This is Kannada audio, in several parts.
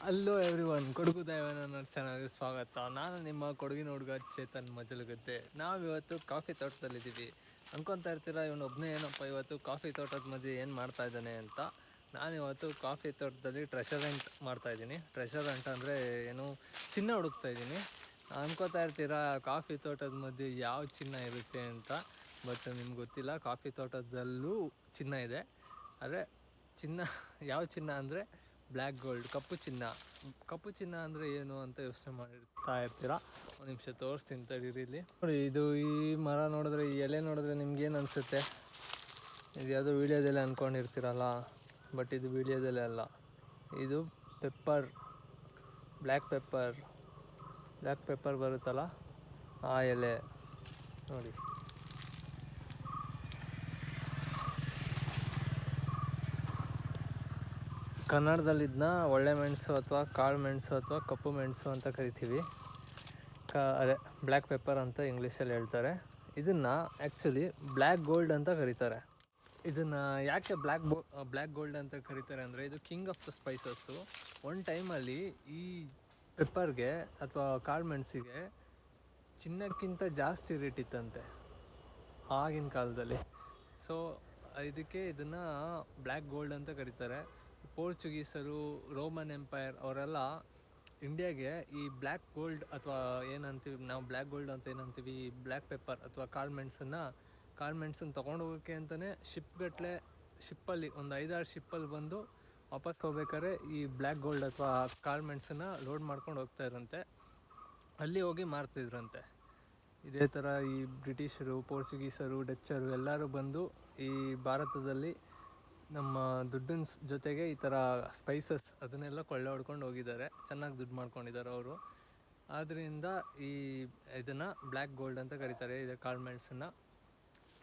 ಹಲೋ ಎವ್ರಿವನ್, ಕೊಡಗು ದೈವನ ಚಾನಲ್ಗೆ ಸ್ವಾಗತ. ನಾನು ನಿಮ್ಮ ಕೊಡಗಿನ ಹುಡುಗ ಚೇತನ್ ನಾವಿವತ್ತು ಕಾಫಿ ತೋಟದಲ್ಲಿದ್ದೀವಿ. ಅನ್ಕೊತಾ ಇರ್ತೀರ, ಇವನು ಒಬ್ಬನೇ ಏನಪ್ಪ ಇವತ್ತು ಕಾಫಿ ತೋಟದ ಮಧ್ಯೆ ಏನು ಮಾಡ್ತಾ ಇದ್ದಾನೆ ಅಂತ. ನಾನಿವತ್ತು ಕಾಫಿ ತೋಟದಲ್ಲಿ ಟ್ರೆಷರ್ ಹಂಟ್ ಮಾಡ್ತಾಯಿದ್ದೀನಿ. ಟ್ರೆಷರ್ ಹಂಟ್ ಅಂದರೆ ಏನು, ಚಿನ್ನ ಹುಡುಕ್ತಾ ಇದ್ದೀನಿ. ಅನ್ಕೋತಾ ಇರ್ತೀರಾ ಕಾಫಿ ತೋಟದ ಮಧ್ಯೆ ಯಾವ ಚಿನ್ನ ಇರುತ್ತೆ ಅಂತ. ಬಟ್ ನಿಮ್ಗೆ ಗೊತ್ತಿಲ್ಲ, ಕಾಫಿ ತೋಟದಲ್ಲೂ ಚಿನ್ನ ಇದೆ. ಆದರೆ ಚಿನ್ನ ಯಾವ ಚಿನ್ನ ಅಂದರೆ ಬ್ಲ್ಯಾಕ್ ಗೋಲ್ಡ್, ಕಪ್ಪು ಚಿನ್ನ. ಕಪ್ಪು ಚಿನ್ನ ಅಂದರೆ ಏನು ಅಂತ ಯೋಚನೆ ಮಾಡಿರ್ತಾ ಇರ್ತೀರಾ. ಒಂದು ನಿಮಿಷ ತೋರಿಸ್ತೀನಿ ತಡೀರಿ. ಇಲ್ಲಿ ನೋಡಿ, ಇದು ಈ ಮರ ನೋಡಿದ್ರೆ, ಈ ಎಲೆ ನೋಡಿದ್ರೆ ನಿಮ್ಗೇನು ಅನಿಸುತ್ತೆ? ಇದು ಯಾವುದೋ ವೀಡಿಯೋದಲ್ಲೇ ಅಂದ್ಕೊಂಡಿರ್ತೀರಲ್ಲ, ಬಟ್ ಇದು ವೀಡಿಯೋದಲ್ಲೇ ಅಲ್ಲ. ಇದು ಪೆಪ್ಪರ್, ಬ್ಲ್ಯಾಕ್ ಪೆಪ್ಪರ್ ಬರುತ್ತಲ್ಲ, ಆ ಎಲೆ ನೋಡಿ. ಕನ್ನಡದಲ್ಲಿದ್ದನ್ನ ಒಳ್ಳೆ ಮೆಣಸು ಅಥವಾ ಕಾಳು ಮೆಣಸು ಅಥವಾ ಕಪ್ಪು ಮೆಣಸು ಅಂತ ಕರಿತೀವಿ. ಅದೇ ಬ್ಲ್ಯಾಕ್ ಪೆಪ್ಪರ್ ಅಂತ ಇಂಗ್ಲೀಷಲ್ಲಿ ಹೇಳ್ತಾರೆ. ಇದನ್ನು ಆ್ಯಕ್ಚುಲಿ ಬ್ಲ್ಯಾಕ್ ಗೋಲ್ಡ್ ಅಂತ ಕರೀತಾರೆ. ಇದನ್ನು ಯಾಕೆ ಬ್ಲ್ಯಾಕ್ ಗೋಲ್ಡ್ ಅಂತ ಕರೀತಾರೆ ಅಂದರೆ, ಇದು ಕಿಂಗ್ ಆಫ್ ದ ಸ್ಪೈಸಸ್ಸು. ಒಂದು ಟೈಮಲ್ಲಿ ಈ ಪೆಪ್ಪರ್ಗೆ ಅಥವಾ ಕಾಳು ಮೆಣಸಿಗೆ ಚಿನ್ನಕ್ಕಿಂತ ಜಾಸ್ತಿ ರೇಟ್ ಇತ್ತಂತೆ ಆಗಿನ ಕಾಲದಲ್ಲಿ. ಸೊ ಇದಕ್ಕೆ ಇದನ್ನು ಬ್ಲ್ಯಾಕ್ ಗೋಲ್ಡ್ ಅಂತ ಕರೀತಾರೆ. ಪೋರ್ಚುಗೀಸರು, ರೋಮನ್ ಎಂಪೈರ್ ಅವರೆಲ್ಲ ಇಂಡಿಯಾಗೆ ಈ ಬ್ಲ್ಯಾಕ್ ಗೋಲ್ಡ್ ಅಥವಾ ಏನಂತೀವಿ ನಾವು, ಬ್ಲ್ಯಾಕ್ ಗೋಲ್ಡ್ ಅಂತ ಏನಂತೀವಿ, ಈ ಬ್ಲ್ಯಾಕ್ ಪೆಪ್ಪರ್ ಅಥವಾ ಕಾಳು ಮೆಣಸನ್ನು ತೊಗೊಂಡೋಗೋಕ್ಕೆ ಅಂತಲೇ ಶಿಪ್ಪಲ್ಲಿ ಒಂದು 5-6 ಶಿಪ್ಪಲ್ಲಿ ಬಂದು ವಾಪಸ್ ಹೋಗ್ಬೇಕಾದ್ರೆ ಈ ಬ್ಲ್ಯಾಕ್ ಗೋಲ್ಡ್ ಅಥವಾ ಕಾಳು ಮೆಣಸನ್ನು ಲೋಡ್ ಮಾಡ್ಕೊಂಡು ಹೋಗ್ತಾ ಇದ್ರಂತೆ. ಅಲ್ಲಿ ಹೋಗಿ ಮಾರ್ತಿದ್ರಂತೆ. ಇದೇ ಥರ ಈ ಬ್ರಿಟಿಷರು, ಪೋರ್ಚುಗೀಸರು, ಡಚ್ಚರು ಎಲ್ಲರೂ ಬಂದು ಈ ಭಾರತದಲ್ಲಿ ನಮ್ಮ ದುಡ್ಡಿನ ಜೊತೆಗೆ ಈ ಥರ ಸ್ಪೈಸಸ್ ಅದನ್ನೆಲ್ಲ ಕೊಳ್ಳೆ ಹೊಡ್ಕೊಂಡು ಹೋಗಿದ್ದಾರೆ. ಚೆನ್ನಾಗಿ ದುಡ್ಡು ಮಾಡ್ಕೊಂಡಿದ್ದಾರೆ ಅವರು. ಆದ್ದರಿಂದ ಇದನ್ನು ಬ್ಲ್ಯಾಕ್ ಗೋಲ್ಡ್ ಅಂತ ಕರೀತಾರೆ, ಇದು ಕಾಳು ಮೆಣಸನ್ನು.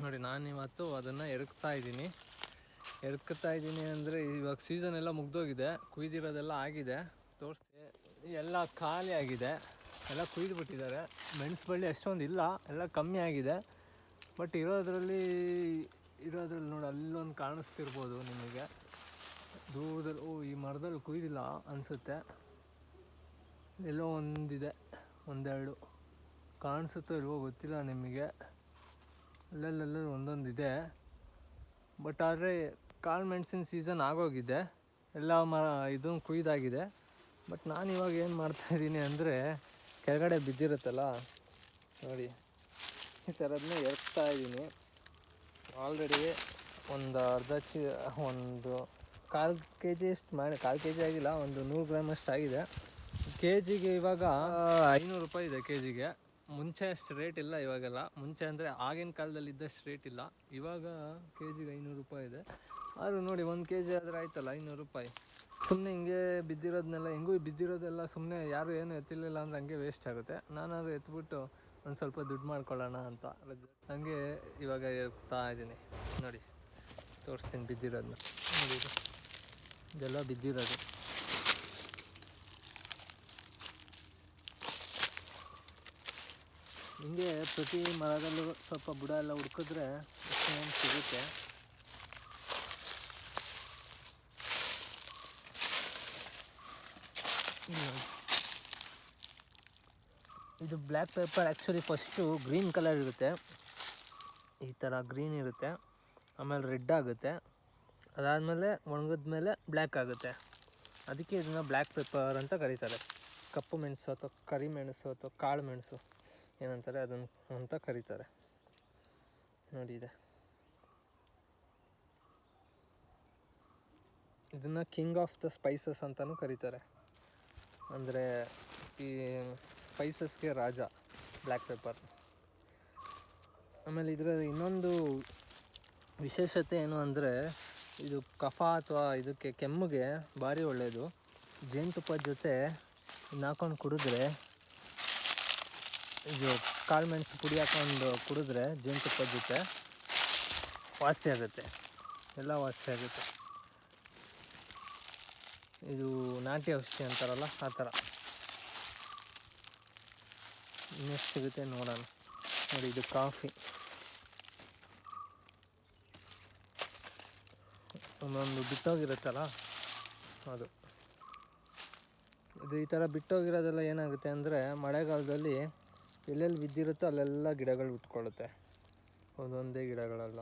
ನೋಡಿ, ನಾನಿವತ್ತು ಅದನ್ನು ಎರ್ಕ್ತಾ ಇದ್ದೀನಿ ಅಂದರೆ ಇವಾಗ ಸೀಸನ್ ಎಲ್ಲ ಮುಗ್ದೋಗಿದೆ, ಕುಯ್ದಿರೋದೆಲ್ಲ ಆಗಿದೆ. ತೋರಿಸ್ತೀನಿ, ಎಲ್ಲ ಖಾಲಿ ಆಗಿದೆ, ಎಲ್ಲ ಕುಯ್ದುಬಿಟ್ಟಿದ್ದಾರೆ. ಮೆಣಸು ಬಳ್ಳಿ ಅಷ್ಟೊಂದು ಇಲ್ಲ, ಎಲ್ಲ ಕಮ್ಮಿ ಆಗಿದೆ. ಬಟ್ ಇರೋದ್ರಲ್ಲಿ ನೋಡಿ, ಅಲ್ಲೊಂದು ಕಾಣಿಸ್ತಿರ್ಬೋದು ನಿಮಗೆ ದೂರದಲ್ಲಿ. ಈ ಮರದಲ್ಲಿ ಕುಯ್ದಿಲ್ಲ ಅನಿಸುತ್ತೆ, ಎಲ್ಲೋ ಒಂದಿದೆ, ಒಂದೆರಡು ಕಾಣಿಸುತ್ತೋ ಇಲ್ವೋ ಗೊತ್ತಿಲ್ಲ ನಿಮಗೆ. ಅಲ್ಲೆಲ್ಲ ಒಂದೊಂದಿದೆ. ಬಟ್ ಆದರೆ ಕಾಳು ಮೆಣಸಿನ ಸೀಸನ್ ಆಗೋಗಿದೆ, ಎಲ್ಲ ಇದನ್ನು ಕುಯ್ದಾಗಿದೆ. ಬಟ್ ನಾನಿವಾಗ ಏನು ಮಾಡ್ತಾಯಿದ್ದೀನಿ ಅಂದರೆ, ಕೆಳಗಡೆ ಬಿದ್ದಿರುತ್ತಲ್ಲ ನೋಡಿ, ಈ ಥರದನ್ನ ಎರ್ಕ್ತಾ ಇದ್ದೀನಿ. ಆಲ್ರೆಡಿ ಒಂದು ಒಂದು ಕಾಲು ಕೆ ಜಿ ಆಗಿಲ್ಲ, ಒಂದು 100 ಗ್ರಾಮ್ ಅಷ್ಟು ಆಗಿದೆ. ಕೆ ಜಿಗೆ ಇವಾಗ 500 ರೂಪಾಯಿ ಇದೆ ಕೆ ಜಿಗೆ. ಮುಂಚೆ ಅಷ್ಟು ರೇಟ್ ಇಲ್ಲ ಇವಾಗೆಲ್ಲ. ಮುಂಚೆ ಅಂದರೆ ಆಗಿನ ಕಾಲದಲ್ಲಿ ಇದ್ದಷ್ಟು ರೇಟ್ ಇಲ್ಲ. ಇವಾಗ ಕೆ ಜಿಗೆ 500 ರೂಪಾಯಿ ಇದೆ. ಆದರೂ ನೋಡಿ, 1 ಕೆ ಜಿ ಆದರೆ ಆಯ್ತಲ್ಲ 500 ರೂಪಾಯಿ. ಸುಮ್ಮನೆ ಹಿಂಗೆ ಬಿದ್ದಿರೋದೆಲ್ಲ ಸುಮ್ಮನೆ ಯಾರು ಏನು ಎತ್ತಿರಲಿಲ್ಲ ಅಂದರೆ ಹಂಗೆ ವೇಸ್ಟ್ ಆಗುತ್ತೆ. ನಾನಾದರೂ ಎತ್ಬಿಟ್ಟು ಒಂದು ಸ್ವಲ್ಪ ದುಡ್ಡು ಮಾಡ್ಕೊಳ್ಳೋಣ ಅಂತ ಹಂಗೆ ಇವಾಗ ಎತ್ತಾ ಇದ್ದೀನಿ. ನೋಡಿ, ತೋರಿಸ್ತೀನಿ ಬಿದ್ದಿರೋದನ್ನ. ನೋಡಿ, ಇದೆಲ್ಲ ಬಿದ್ದಿರೋದು. ಹಿಂಗೆ ಪ್ರತಿ ಮರದಲ್ಲೂ ಸ್ವಲ್ಪ ಬುಡ ಎಲ್ಲ ಹುಡ್ಕಿದ್ರೆ ಏನು ಸಿಗುತ್ತೆ. ಇದು black pepper actually first green colour ಇರುತ್ತೆ, ಈ ಥರ ಗ್ರೀನ್ ಇರುತ್ತೆ. ಆಮೇಲೆ ರೆಡ್ ಆಗುತ್ತೆ, ಅದಾದಮೇಲೆ ಒಣಗಿದ್ಮೇಲೆ ಬ್ಲ್ಯಾಕ್ ಆಗುತ್ತೆ. ಅದಕ್ಕೆ ಇದನ್ನು ಬ್ಲ್ಯಾಕ್ ಪೆಪ್ಪರ್ ಅಂತ ಕರೀತಾರೆ. ಕಪ್ಪು ಮೆಣಸು ಅಥವಾ ಕರಿಮೆಣಸು ಅಥವಾ ಕಾಳು ಮೆಣಸು ಏನಂತಾರೆ ಅದನ್ನು ಅಂತ ಕರೀತಾರೆ. ನೋಡಿ, ಇದನ್ನು ಕಿಂಗ್ ಆಫ್ ದ ಸ್ಪೈಸಸ್ ಅಂತಲೂ ಕರೀತಾರೆ. ಅಂದರೆ ಈ ಸ್ಪೈಸಸ್ಗೆ ರಾಜ ಬ್ಲ್ಯಾಕ್ ಪೆಪ್ಪರ್. ಆಮೇಲೆ ಇದರ ಇನ್ನೊಂದು ವಿಶೇಷತೆ ಏನು ಅಂದರೆ, ಇದು ಕಫ ಅಥವಾ ಇದಕ್ಕೆ ಕೆಮ್ಮಿಗೆ ಭಾರಿ ಒಳ್ಳೆಯದು. ಜೇನುತುಪ್ಪದ ಜೊತೆ ಇದನ್ನ ಹಾಕೊಂಡು ಕುಡಿದ್ರೆ, ಇದು ಕಾಳು ಮೆಣಸು ಪುಡಿ ಹಾಕೊಂಡು ಕುಡಿದ್ರೆ ಜೇನುತುಪ್ಪದ ಜೊತೆ ವಾಸಿ ಆಗುತ್ತೆ, ಎಲ್ಲ ವಾಸಿ ಆಗುತ್ತೆ. ಇದು ನಾಟಿ ಔಷಧಿ ಅಂತಾರಲ್ಲ, ಆ ಥರ. ಇನ್ನೆಷ್ಟು ಸಿಗುತ್ತೆ ನೋಡೋಣ. ನೋಡಿ, ಇದು ಕಾಫಿ. ಒಂದೊಂದು ಬಿಟ್ಟೋಗಿರುತ್ತಲ್ಲ ಅದು. ಇದು ಈ ಥರ ಬಿಟ್ಟೋಗಿರೋದೆಲ್ಲ ಏನಾಗುತ್ತೆ ಅಂದರೆ ಮಳೆಗಾಲದಲ್ಲಿ ಎಲ್ಲೆಲ್ಲಿ ಬಿದ್ದಿರುತ್ತೋ ಅಲ್ಲೆಲ್ಲ ಗಿಡಗಳು ಉಟ್ಕೊಳ್ಳುತ್ತೆ, ಒಂದೊಂದೇ ಗಿಡಗಳೆಲ್ಲ.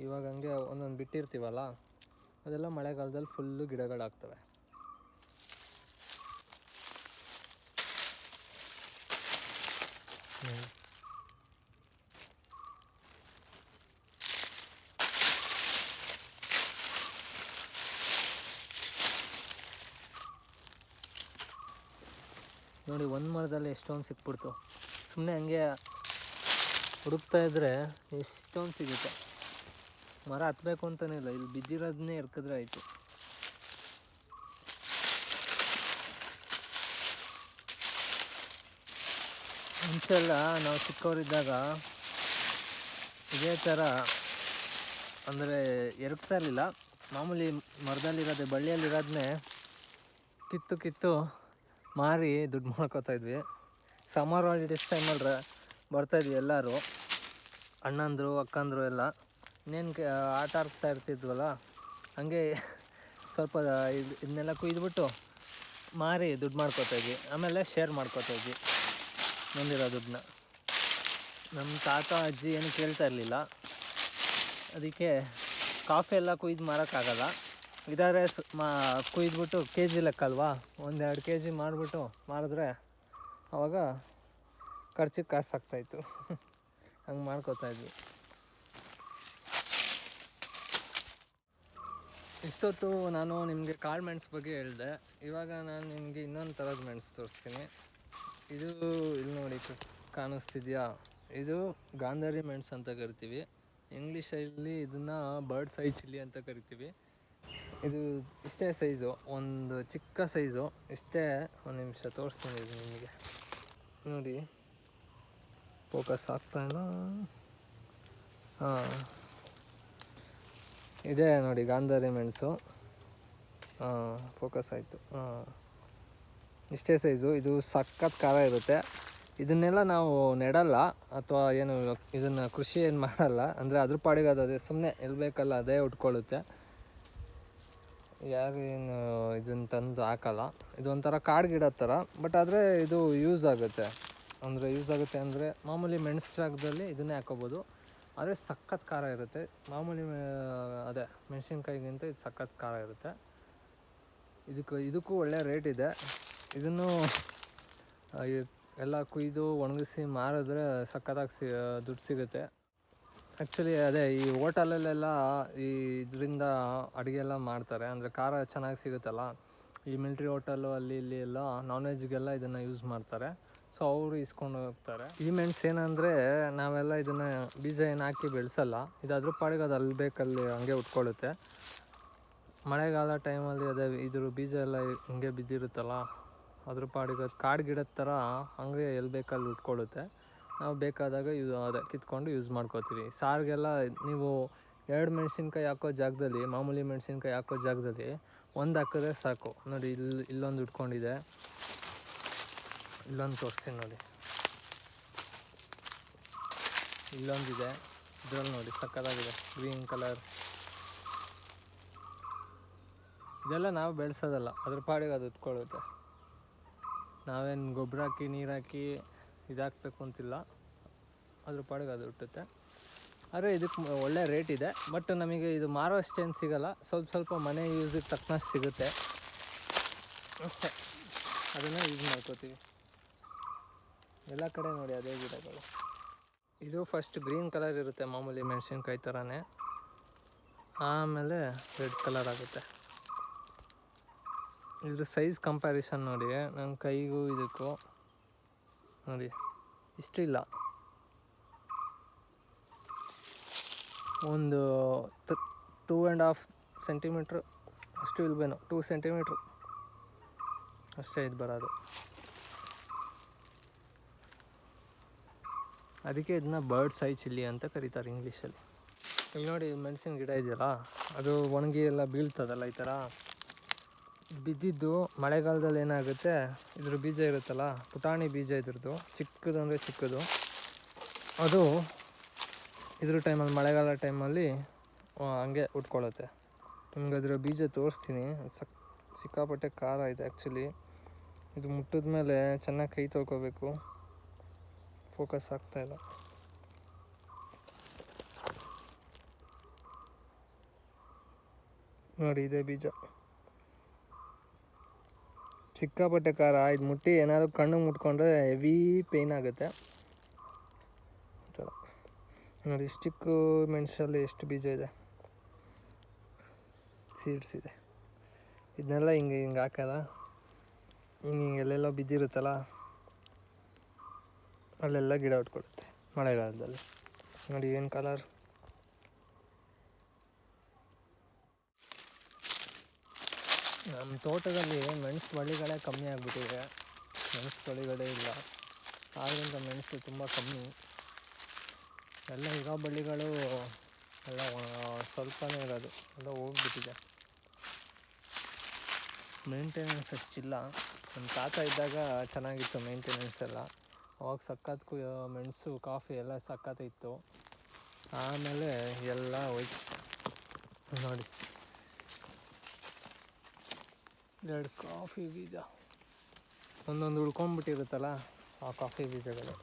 ಇವಾಗ ಹಂಗೆ ಒಂದೊಂದು ಬಿಟ್ಟಿರ್ತೀವಲ್ಲ, ಅದೆಲ್ಲ ಮಳೆಗಾಲದಲ್ಲಿ ಫುಲ್ಲು ಗಿಡಗಳಾಗ್ತವೆ. ನೋಡಿ, ಒಂದು ಮರದಲ್ಲಿ ಎಷ್ಟೊಂದು ಸಿಕ್ಬಿಡ್ತು. ಸುಮ್ಮನೆ ಹಂಗೆ ಹುಡುಕ್ತಾ ಇದ್ದರೆ ಎಷ್ಟೊಂದು ಸಿಗುತ್ತೆ. ಮರ ಹತ್ತಬೇಕು ಅಂತಲೇ ಇಲ್ಲ, ಇಲ್ಲಿ ಬಿದ್ದಿರೋದನ್ನೇ ಎರ್ಕಿದ್ರೆ ಆಯಿತು. ಮುಂಚೆಲ್ಲ ನಾವು ಚಿಕ್ಕವರಿದ್ದಾಗ ಇದೇ ಥರ ಅಂದರೆ ಎರ್ಕ್ತಾ ಇರಲಿಲ್ಲ. ಮಾಮೂಲಿ ಮರದಲ್ಲಿರೋದೆ, ಬಳ್ಳಿಯಲ್ಲಿರೋದನ್ನೇ ಕಿತ್ತು ಮಾರಿ ದುಡ್ಡು ಮಾಡ್ಕೋತಾಯಿದ್ವಿ. ಸಮ್ಮರ್ ಹಾಲಿಡೇಸ್ ಟೈಮಲ್ಲಿ ಬರ್ತಾಯಿದ್ವಿ ಎಲ್ಲರೂ, ಅಣ್ಣಂದರು ಅಕ್ಕಂದರು ಎಲ್ಲ. ಇನ್ನೇನು ಆಟ ಆಡ್ತಾ ಇರ್ತಿದ್ವಲ್ಲ, ಹಾಗೆ ಸ್ವಲ್ಪ ಇದನ್ನೆಲ್ಲ ಕುಯ್ದುಬಿಟ್ಟು ಮಾರಿ ದುಡ್ಡು ಮಾಡ್ಕೋತಾಯಿದ್ವಿ. ಆಮೇಲೆ ಶೇರ್ ಮಾಡ್ಕೋತಾಯಿದ್ವಿ ಬಂದಿರೋ ದುಡ್ಡನ್ನ. ನಮ್ಮ ತಾತ ಅಜ್ಜಿ ಏನು ಕೇಳ್ತಾ ಇರಲಿಲ್ಲ, ಅದಕ್ಕೆ ಕಾಫಿ ಎಲ್ಲ ಕುಯ್ದು ಮಾರೋಕ್ಕಾಗಲ್ಲ. ಇದಾದರೆ ಕುಯ್ದುಬಿಟ್ಟು ಕೆ ಜಿ ಲೆಕ್ಕ ಅಲ್ವಾ, 1-2 kg ಮಾಡಿಬಿಟ್ಟು ಮಾರಿದ್ರೆ ಆವಾಗ ಖರ್ಚಿಗೆ ಕಾಸು ಆಗ್ತಾಯಿತ್ತು. ಹಂಗೆ ಮಾಡ್ಕೋತಾಯಿದ್ವಿ. ಇಷ್ಟೊತ್ತು ನಾನು ನಿಮಗೆ ಕಾಳು ಮೆಣಸು ಬಗ್ಗೆ ಹೇಳಿದೆ. ಇವಾಗ ನಾನು ನಿಮಗೆ ಇನ್ನೊಂದು ಥರದ ಮೆಣಸು ತೋರಿಸ್ತೀನಿ. ಇದು ಇಲ್ಲಿ ನೋಡಿ, ಕಾಣಿಸ್ತಿದೆಯಾ? ಇದು ಗಾಂಧಾರಿ ಮೆಣಸು ಅಂತ ಕರಿತೀವಿ. ಇಂಗ್ಲೀಷಲ್ಲಿ ಇದನ್ನು ಬರ್ಡ್ಸ್ ಐ ಚಿಲ್ಲಿ ಅಂತ ಕರಿತೀವಿ. ಇದು ಇಷ್ಟೇ ಸೈಜು, ಒಂದು ಚಿಕ್ಕ ಸೈಜು ಇಷ್ಟೇ. ಒಂದು ನಿಮಿಷ ತೋರಿಸ್ತೀನಿ ಇದು ನಿಮಗೆ. ನೋಡಿ, ಫೋಕಸ್ ಆಗ್ತಾಯಿಲ್ಲ. ಹಾಂ, ಇದೇ ನೋಡಿ ಗಾಂಧಾರಿ ಮೆಣಸು. ಫೋಕಸ್ ಆಯಿತು. ಇಷ್ಟೇ ಸೈಜು. ಇದು ಸಖತ್ ಖಾರ ಇರುತ್ತೆ. ಇದನ್ನೆಲ್ಲ ನಾವು ನೆಡಲ್ಲ ಅಥವಾ ಏನು ಇದನ್ನು ಕೃಷಿ ಏನು ಮಾಡಲ್ಲ. ಅಂದರೆ ಅದ್ರ ಪಾಡಿಗೆ ಅದೇ ಸುಮ್ಮನೆ ಎಲ್ಲಿ ಬೇಕಲ್ಲ ಅದೇ ಉಟ್ಕೊಳ್ಳುತ್ತೆ. ಯಾರೇನು ಇದನ್ನು ತಂದು ಹಾಕಲ್ಲ. ಇದೊಂಥರ ಕಾಡು ಗಿಡ ಥರ, ಬಟ್ ಆದರೆ ಇದು ಯೂಸ್ ಆಗುತ್ತೆ. ಅಂದರೆ ಮಾಮೂಲಿ ಮೆಣಸು ಜಾಗದಲ್ಲಿ ಇದನ್ನೇ ಹಾಕೋಬೋದು. ಆದರೆ ಸಖತ್ ಖಾರ ಇರುತ್ತೆ. ಮಾಮೂಲಿ ಅದೇ ಮೆಣಸಿನ್ಕಾಯಿಗಿಂತ ಇದು ಸಖತ್ ಖಾರ ಇರುತ್ತೆ. ಇದಕ್ಕೂ ಒಳ್ಳೆ ರೇಟ್ ಇದೆ. ಇದನ್ನು ಎಲ್ಲ ಕುಯ್ದು ಒಣಗಿಸಿ ಮಾರಿದ್ರೆ ಸಖತ್ತಾಗಿ ದುಡ್ಡು ಸಿಗುತ್ತೆ. ಆ್ಯಕ್ಚುಲಿ ಅದೇ ಈ ಹೋಟೆಲಲ್ಲೆಲ್ಲ ಇದರಿಂದ ಅಡುಗೆ ಎಲ್ಲ ಮಾಡ್ತಾರೆ. ಅಂದರೆ ಖಾರ ಚೆನ್ನಾಗಿ ಸಿಗುತ್ತಲ್ಲ, ಈ ಮಿಲ್ಟ್ರಿ ಹೋಟೆಲು ಅಲ್ಲಿ ಇಲ್ಲಿ ಎಲ್ಲ ನಾನ್ ವೆಜ್ಗೆಲ್ಲ ಇದನ್ನು ಯೂಸ್ ಮಾಡ್ತಾರೆ. ಸೊ ಅವರು ಇಸ್ಕೊಂಡು ಹೋಗ್ತಾರೆ. ಈ ಮೆಣಸು ಏನಂದರೆ ನಾವೆಲ್ಲ ಇದನ್ನು ಬೀಜ ಏನು ಹಾಕಿ ಬೆಳೆಸಲ್ಲ. ಇದು ಅದ್ರ ಪಾಡಿಗೆ ಅದು ಅಲ್ಲಿ ಬೇಕಲ್ಲಿ ಹಂಗೆ ಉಟ್ಕೊಳ್ಳುತ್ತೆ. ಮಳೆಗಾಲ ಟೈಮಲ್ಲಿ ಅದೇ ಇದ್ರ ಬೀಜ ಎಲ್ಲ ಹಿಂಗೆ ಬಿದ್ದಿರುತ್ತಲ್ಲ, ಅದ್ರ ಪಾಡಿಗೆ ಅದು ಕಾಡು ಗಿಡದ ಥರ ಹಂಗೆ ಎಲ್ಲಿ ಬೇಕಲ್ಲಿ ಉಟ್ಕೊಳ್ಳುತ್ತೆ. ನಾವು ಬೇಕಾದಾಗ ಅದೇ ಕಿತ್ಕೊಂಡು ಯೂಸ್ ಮಾಡ್ಕೋತೀವಿ. ಸಾರಿಗೆಲ್ಲ ನೀವು 2 ಮೆಣಸಿನ್ಕಾಯಿ ಹಾಕೋ ಜಾಗದಲ್ಲಿ, ಮಾಮೂಲಿ ಮೆಣಸಿನ್ಕಾಯಿ ಹಾಕೋ ಜಾಗದಲ್ಲಿ 1 ಹಾಕಿದ್ರೆ ಸಾಕು. ನೋಡಿ, ಇಲ್ಲೊಂದು ಉಟ್ಕೊಂಡಿದೆ, ಇಲ್ಲೊಂದು ತೋರಿಸ್ತೀನಿ ನೋಡಿ. ಇಲ್ಲೊಂದಿದೆ, ಇದರಲ್ಲಿ ನೋಡಿ ಸಕ್ಕತ್ತಾಗಿದೆ, ಗ್ರೀನ್ ಕಲರ್. ಇದೆಲ್ಲ ನಾವು ಬೆಳೆಸೋದಲ್ಲ, ಅದ್ರ ಪಾಡಿಗೆ ಅದು ಉಟ್ಕೊಳ್ಳುತ್ತೆ. ನಾವೇನು ಗೊಬ್ಬರ ಹಾಕಿ ನೀರು ಹಾಕಿ ಇದಾಕಬೇಕು ಅಂತಿಲ್ಲ, ಅದ್ರ ಪಾಡಿಗೆ ಅದು ಹುಟ್ಟುತ್ತೆ. ಆದರೆ ಇದಕ್ಕೆ ಒಳ್ಳೆ ರೇಟ್ ಇದೆ. ಬಟ್ ನಮಗೆ ಇದು ಮಾರೋ ಅಷ್ಟೇನು ಸಿಗೋಲ್ಲ, ಸ್ವಲ್ಪ ಮನೆ ಯೂಸಿಗೆ ತಕ್ಕನಷ್ಟು ಸಿಗುತ್ತೆ ಅಷ್ಟೇ. ಅದನ್ನು ಯೂಸ್ ಮಾಡ್ಕೋತೀವಿ. ಎಲ್ಲ ಕಡೆ ನೋಡಿ ಅದೇ ಗಿಡಗಳು. ಇದು ಫಸ್ಟ್ ಗ್ರೀನ್ ಕಲರ್ ಇರುತ್ತೆ, ಮಾಮೂಲಿ ಮೆಣಸಿನ್ಕಾಯಿ ಥರನೇ. ಆಮೇಲೆ ರೆಡ್ ಕಲರ್ ಆಗುತ್ತೆ. ಇದ್ರ ಸೈಜ್ ಕಂಪ್ಯಾರಿಸನ್ ನೋಡಿ, ನನ್ನ ಕೈಗೂ ಇದಕ್ಕೂ ನೋಡಿ ಇಷ್ಟಿಲ್ಲ. ಒಂದು 2.5 ಸೆಂಟಿಮೀಟ್ರ್ ಅಷ್ಟು ಇಲ್ವೇನೋ, 2 ಸೆಂಟಿಮೀಟ್ರ್ ಅಷ್ಟೇ ಇದು ಬರೋದು. ಅದಕ್ಕೆ ಇದನ್ನ ಬರ್ಡ್ಸ್ ಐ ಚಿಲ್ಲಿ ಅಂತ ಕರೀತಾರೆ ಇಂಗ್ಲೀಷಲ್ಲಿ. ಇಲ್ಲಿ ನೋಡಿ, ಮೆಣಸಿನ ಗಿಡ ಇದೆಯಲ್ಲ, ಅದು ಒಣಗಿ ಎಲ್ಲ ಬೀಳ್ತದಲ್ಲ, ಈ ಥರ ಬಿದ್ದಿದ್ದು ಮಳೆಗಾಲದಲ್ಲಿ ಏನಾಗುತ್ತೆ, ಇದ್ರ ಬೀಜ ಇರುತ್ತಲ್ಲ, ಪುಟಾಣಿ ಬೀಜ ಇದ್ರದ್ದು ಚಿಕ್ಕದು, ಅಂದರೆ ಚಿಕ್ಕದು, ಅದು ಇದ್ರ ಟೈಮಲ್ಲಿ, ಮಳೆಗಾಲ ಟೈಮಲ್ಲಿ ಹಂಗೆ ಉಟ್ಕೊಳ್ಳುತ್ತೆ. ನಿಮ್ಗೆ ಅದರ ಬೀಜ ತೋರಿಸ್ತೀನಿ. ಸಿಕ್ಕಾಪಟ್ಟೆ ಖಾರ ಇದೆ ಆ್ಯಕ್ಚುಲಿ. ಇದು ಮುಟ್ಟಿದ ಮೇಲೆ ಚೆನ್ನಾಗಿ ಕೈ ತೊಳ್ಕೊಬೇಕು. ಫೋಕಸ್ ಆಗ್ತಾಯಿಲ್ಲ. ನೋಡಿ ಇದೇ ಬೀಜ. ಸಿಕ್ಕಾಪಟ್ಟೆ ಖಾರ. ಇದು ಮುಟ್ಟಿ ಏನಾದ್ರು ಕಣ್ಣಿಗೆ ಮುಟ್ಕೊಂಡ್ರೆ ಹೆವಿ ಪೇಯ್ನ್ ಆಗುತ್ತೆ. ನೋಡಿ ಇಷ್ಟಕ್ಕೂ ಮೆಣಸಲ್ಲಿ ಎಷ್ಟು ಬೀಜ ಇದೆ, ಸೀಡ್ಸ್ ಇದೆ. ಇದನ್ನೆಲ್ಲ ಹಿಂಗೆ ಹಾಕದ, ಹಿಂಗೆ ಎಲ್ಲೆಲ್ಲೋ ಬಿದ್ದಿರುತ್ತಲ್ಲ ಅಲ್ಲೆಲ್ಲ ಗಿಡ ಉಟ್ಕೊಡುತ್ತೆ ಮಳೆಗಾಲದಲ್ಲಿ. ನೋಡಿ ಏನು ಕಲರ್. ನಮ್ಮ ತೋಟದಲ್ಲಿ ಮೆಣಸು ಬಳ್ಳಿಗಳೇ ಕಮ್ಮಿ ಆಗಿಬಿಟ್ಟಿದೆ. ಮೆಣಸು ಬಳ್ಳಿಗಳೇ ಇಲ್ಲ, ಆದ್ದರಿಂದ ಮೆಣಸು ತುಂಬ ಕಮ್ಮಿ. ಎಲ್ಲ ಇರೋ ಬಳ್ಳಿಗಳು ಎಲ್ಲ ಸ್ವಲ್ಪನೇ ಇರೋದು, ಎಲ್ಲ ಹೋಗ್ಬಿಟ್ಟಿದೆ. ಮೇಂಟೆನೆನ್ಸ್ ಅಷ್ಟಿಲ್ಲ. ನಮ್ಮ ತಾತ ಇದ್ದಾಗ ಚೆನ್ನಾಗಿತ್ತು ಮೇಂಟೆನೆನ್ಸ್ ಎಲ್ಲ. ಅವಾಗ ಸಖತ್ತು ಮೆಣಸು ಕಾಫಿ ಎಲ್ಲ ಸಖತ್ತಿತ್ತು. ಆಮೇಲೆ ಎಲ್ಲ ಹೋಯ್ತು. ನೋಡಿ 2 ಕಾಫಿ ಬೀಜ ಒಂದೊಂದು ಉಳ್ಕೊಂಡ್ಬಿಟ್ಟಿರುತ್ತಲ್ಲ ಆ ಕಾಫಿ ಬೀಜಗಳು.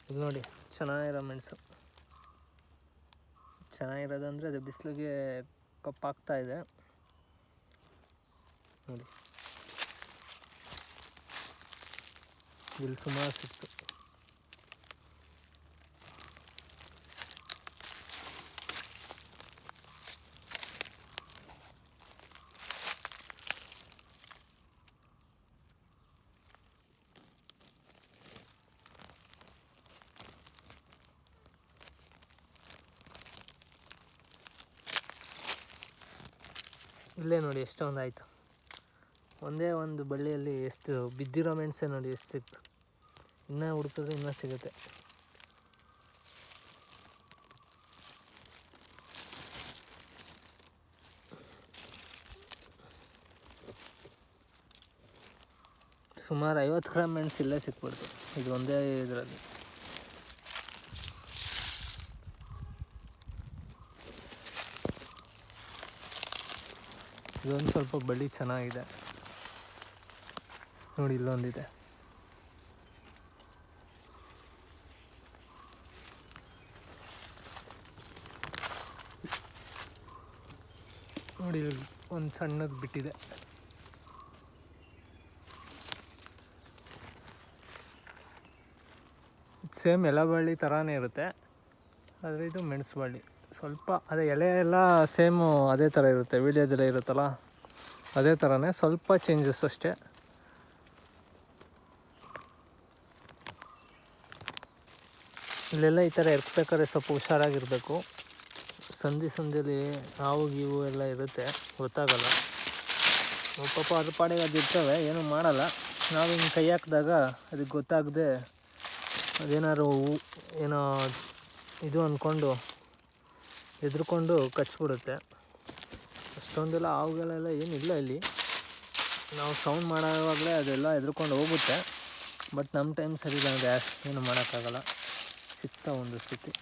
ಇದು ನೋಡಿ ಚೆನ್ನಾಗಿರೋ ಮೆಣಸು. ಚೆನ್ನಾಗಿರೋದಂದರೆ ಅದು ಬಿಸಿಲಿಗೆ ಕಪ್ಪಾಗ್ತಾ ಇದೆ ನೋಡಿ. ಇಲ್ಲಿ ಸುಮಾರು ಸಿಕ್ತು. ಇಲ್ಲೇ ನೋಡಿ ಎಷ್ಟೊಂದು ಆಯಿತು. ಒಂದೇ ಒಂದು ಬಳ್ಳಿಯಲ್ಲಿ ಎಷ್ಟು ಬಿದ್ದಿರೋ ಮೆಣಸೆ ನೋಡಿ ಎಷ್ಟು ಸಿಕ್ತು. ಇನ್ನೂ ಹುಡುಕಿದ್ರೆ ಇನ್ನೂ ಸಿಗುತ್ತೆ. ಸುಮಾರು 50 ಗ್ರಾಮ್ ಮೆಣಸು ಇಲ್ಲೇ ಸಿಕ್ಬಿಡ್ತು ಇದು ಒಂದೇ ಇದರಲ್ಲಿ. ಇದೊಂದು ಸ್ವಲ್ಪ ಬಳ್ಳಿ ಚೆನ್ನಾಗಿದೆ ನೋಡಿ. ಇಲ್ಲೊಂದಿದೆ ನೋಡಿ, ಒಂದು ಸಣ್ಣದು ಬಿಟ್ಟಿದೆ. ಸೇಮ್ ಎಲೆ ಬಳ್ಳಿ ಥರನೇ ಇರುತ್ತೆ, ಆದರೆ ಇದು ಮೆಣಸು ಬಳ್ಳಿ. ಸ್ವಲ್ಪ ಅದೇ ಎಲೆ ಎಲ್ಲ ಸೇಮು ಅದೇ ಥರ ಇರುತ್ತೆ, ವೀಳ್ಯದೆಲೆ ಇರುತ್ತಲ್ಲ ಅದೇ ಥರನೇ, ಸ್ವಲ್ಪ ಚೇಂಜಸ್ ಅಷ್ಟೇ. ಇಲ್ಲೆಲ್ಲ ಈ ಥರ ಎರ್ಕ್ಬೇಕಾದ್ರೆ ಸ್ವಲ್ಪ ಹುಷಾರಾಗಿರಬೇಕು. ಸಂದಿಯಲ್ಲಿ ಹಾವು ಗೀವು ಎಲ್ಲ ಇರುತ್ತೆ, ಗೊತ್ತಾಗಲ್ಲ. ಪಾಪ ಅದ್ರ ಪಾಡಿಗೆ ಅದು ಇರ್ತವೆ, ಏನೂ ಮಾಡಲ್ಲ. ನಾವು ಹಿಂಗೆ ಕೈ ಹಾಕಿದಾಗ ಅದಕ್ಕೆ ಗೊತ್ತಾಗದೆ ಅದೇನಾದ್ರು ಏನೋ ಇದು ಅಂದ್ಕೊಂಡು ಹೆದ್ರುಕೊಂಡು ಕಚ್ಬಿಡುತ್ತೆ. ಅಷ್ಟೊಂದೆಲ್ಲ ಹಾವುಗಳೆಲ್ಲ ಏನಿಲ್ಲ ಇಲ್ಲಿ. ನಾವು ಸೌಂಡ್ ಮಾಡೋವಾಗಲೇ ಅದೆಲ್ಲ ಹೆದ್ರುಕೊಂಡು ಹೋಗುತ್ತೆ. ಬಟ್ ನಮ್ಮ ಟೈಮ್ ಸರಿ ಇಲ್ಲ ಅಂದರೆ ಏನು ಮಾಡೋಕ್ಕಾಗಲ್ಲ, ಸಿಗ್ತಾ ಒಂದು ಸ್ಥಿತಿ.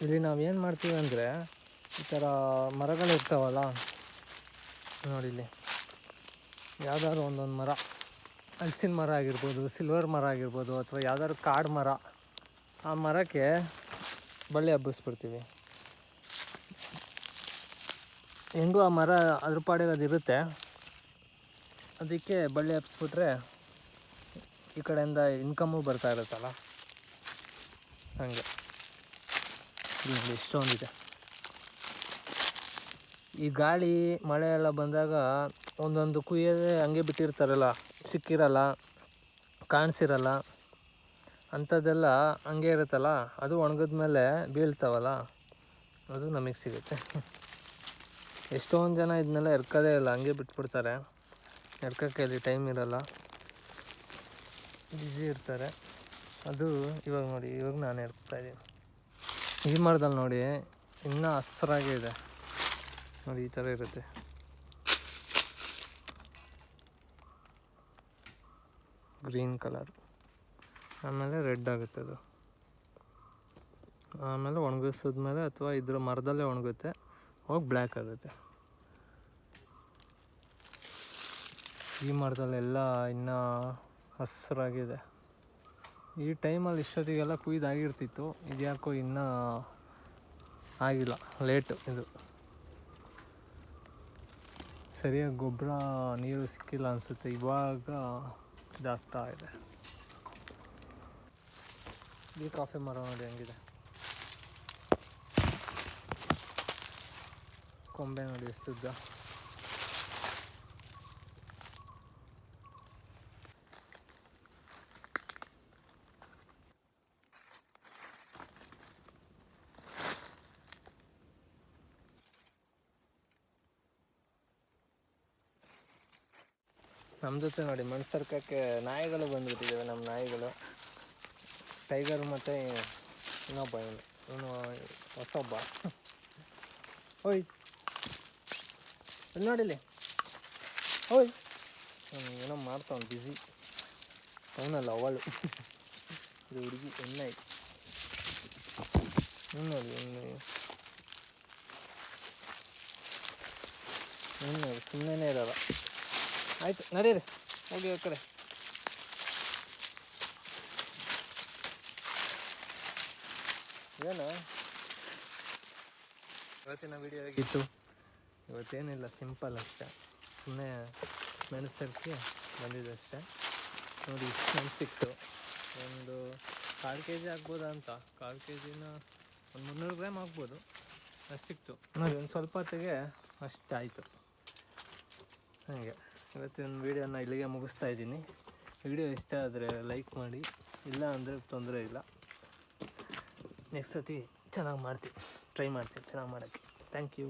ಇಲ್ಲಿ ನಾವೇನು ಮಾಡ್ತೀವಿ ಅಂದರೆ, ಈ ಥರ ಮರಗಳಿರ್ತಾವಲ್ಲ ನೋಡಿ, ಇಲ್ಲಿ ಯಾವುದಾದ್ರು ಒಂದೊಂದು ಮರ, ಹಲಸಿನ ಮರ ಆಗಿರ್ಬೋದು, ಸಿಲ್ವರ್ ಮರ ಆಗಿರ್ಬೋದು, ಅಥವಾ ಯಾವುದಾದ್ರು ಕಾಡು ಮರ, ಆ ಮರಕ್ಕೆ ಬಳ್ಳಿ ಹಬ್ಬಿಸ್ಬಿಡ್ತೀವಿ. ಹೆಂಗೂ ಆ ಮರ ಅದ್ರ ಪಾಡಿಗೆ ಅದಿರುತ್ತೆ, ಅದಕ್ಕೆ ಬಳ್ಳಿ ಹಬ್ಬಿಸ್ಬಿಟ್ರೆ ಈ ಕಡೆಯಿಂದ ಇನ್ಕಮ್ಮು ಬರ್ತಾ ಇರುತ್ತಲ್ಲ, ಹಾಗೆ. ನೋಡಿ ಎಷ್ಟೊಂದಿದೆ. ಈ ಗಾಳಿ ಮಳೆ ಎಲ್ಲ ಬಂದಾಗ ಒಂದೊಂದು ಕುಯ್ಯದೆ ಹಂಗೆ ಬಿಟ್ಟಿರ್ತಾರಲ್ಲ, ಸಿಕ್ಕಿರಲ್ಲ, ಕಾಣಿಸಿರಲ್ಲ, ಅಂಥದ್ದೆಲ್ಲ ಹಂಗೆ ಇರುತ್ತಲ್ಲ, ಅದು ಒಣಗಿದ ಮೇಲೆ ಬೀಳ್ತಾವಲ್ಲ, ಅದು ನಮಗೆ ಸಿಗುತ್ತೆ. ಎಷ್ಟೊಂದು ಜನ ಇದನ್ನೆಲ್ಲ ಎರ್ಕೋದೇ ಇಲ್ಲ, ಹಂಗೆ ಬಿಟ್ಬಿಡ್ತಾರೆ. ಎರ್ಕೋಕ್ಕೆ ಅಲ್ಲಿ ಟೈಮ್ ಇರೋಲ್ಲ, ಬ್ಯುಸಿ ಇರ್ತಾರೆ. ಅದು ಇವಾಗ ನೋಡಿ, ಇವಾಗ ನಾನು ಎರ್ಕೊತಾಯಿದ್ದೀನಿ. ಈ ಮರದಲ್ಲಿ ನೋಡಿ ಇನ್ನೂ ಹಸ್ರಾಗೇ ಇದೆ ನೋಡಿ, ಈ ಥರ ಇರುತ್ತೆ. ಗ್ರೀನ್ ಕಲರ್, ಆಮೇಲೆ ರೆಡ್ ಆಗುತ್ತೆ ಅದು. ಆಮೇಲೆ ಒಣಗಿಸಿದ್ಮೇಲೆ ಅಥವಾ ಇದ್ರ ಮರದಲ್ಲೇ ಒಣಗುತ್ತೆ, ಹೋಗಿ ಬ್ಲ್ಯಾಕ್ ಆಗುತ್ತೆ. ಈ ಮರದಲ್ಲೆಲ್ಲ ಇನ್ನೂ ಹಸ್ರಾಗಿದೆ. ಈ ಟೈಮಲ್ಲಿ ಇಷ್ಟೊತ್ತಿಗೆಲ್ಲ ಕುಯ್ದಾಗಿರ್ತಿತ್ತು. ಇದ್ಯಾಕೋ ಇನ್ನೂ ಆಗಿಲ್ಲ, ಲೇಟು ಇದು. ಸರಿಯಾಗಿ ಗೊಬ್ಬರ ನೀರು ಸಿಕ್ಕಿಲ್ಲ ಅನಿಸುತ್ತೆ, ಇವಾಗ ಇದಾಗ್ತಾ ಇದೆ. ಈ ಕಾಫಿ ಮರ ನೋಡಿ ಹೆಂಗಿದೆ, ಕೊಂಬೆ ನೋಡಿ ಎಷ್ಟುದ್ದ. ನಮ್ಮ ಜೊತೆ ನೋಡಿ ಮಣ್ಣು ಸರ್ಕಕ್ಕೆ ನಾಯಿಗಳು ಬಂದುಬಿಟ್ಟಿದ್ದಾವೆ. ನಮ್ಮ ನಾಯಿಗಳು, ಟೈಗರು ಮತ್ತು ಇನ್ನೊಬ್ಬ ಇವನು ಹೊಸೊಬ್ಬ. ಓಯ್ ನೋಡಿಲಿ, ಓಯ್ ಏನೋ ಮಾಡ್ತಾವ್ನು ಬ್ಯುಸಿ. ಅವನಲ್ಲ ಅವಳು, ಇದು ಹುಡುಗಿ ಹೆಣ್ಣಾಯಿ. ನೋಡಿ ನೋಡಿ ಸುಮ್ಮನೆ ಇರೋಲ್ಲ. ಆಯಿತು ನಡೀರಿ, ಹೋಗಿ ಆ ಕಡೆ. ಏನು ಇವತ್ತಿನ ವಿಡಿಯೋ ಹೇಗಿತ್ತು? ಇವತ್ತೇನಿಲ್ಲ, ಸಿಂಪಲ್ ಅಷ್ಟೇ. ಸುಮ್ಮನೆ ಮೆಣಸರ್ಕಿ ಬಂದಿದೆ ಅಷ್ಟೇ. ನೋಡಿ ಇಷ್ಟು ಮೆಣಸು ಸಿಕ್ತು. ಒಂದು 1/4 kg ಆಗ್ಬೋದಾ ಅಂತ. 1/4 kgನ ಒಂದು 300 ಗ್ರಾಮ್ ಆಗ್ಬೋದು, ಅಷ್ಟು ಸಿಕ್ತು ನೋಡಿ. ಒಂದು ಸ್ವಲ್ಪ ಹೊತ್ತಿಗೆ ಅಷ್ಟಾಯಿತು. ಹಾಗೆ ಇವತ್ತಿನ ವೀಡಿಯೋನ ಇಲ್ಲಿಗೆ ಮುಗಿಸ್ತಾ ಇದ್ದೀನಿ. ವಿಡಿಯೋ ಇಷ್ಟ ಆದರೆ ಲೈಕ್ ಮಾಡಿ, ಇಲ್ಲ ಅಂದರೆ ತೊಂದರೆ ಇಲ್ಲ. ನೆಕ್ಸ್ಟ್ ಸತಿ ಚೆನ್ನಾಗಿ ಮಾಡ್ತೀನಿ, ಟ್ರೈ ಮಾಡ್ತೀನಿ ಚೆನ್ನಾಗಿ ಮಾಡೋಕ್ಕೆ. Thank you.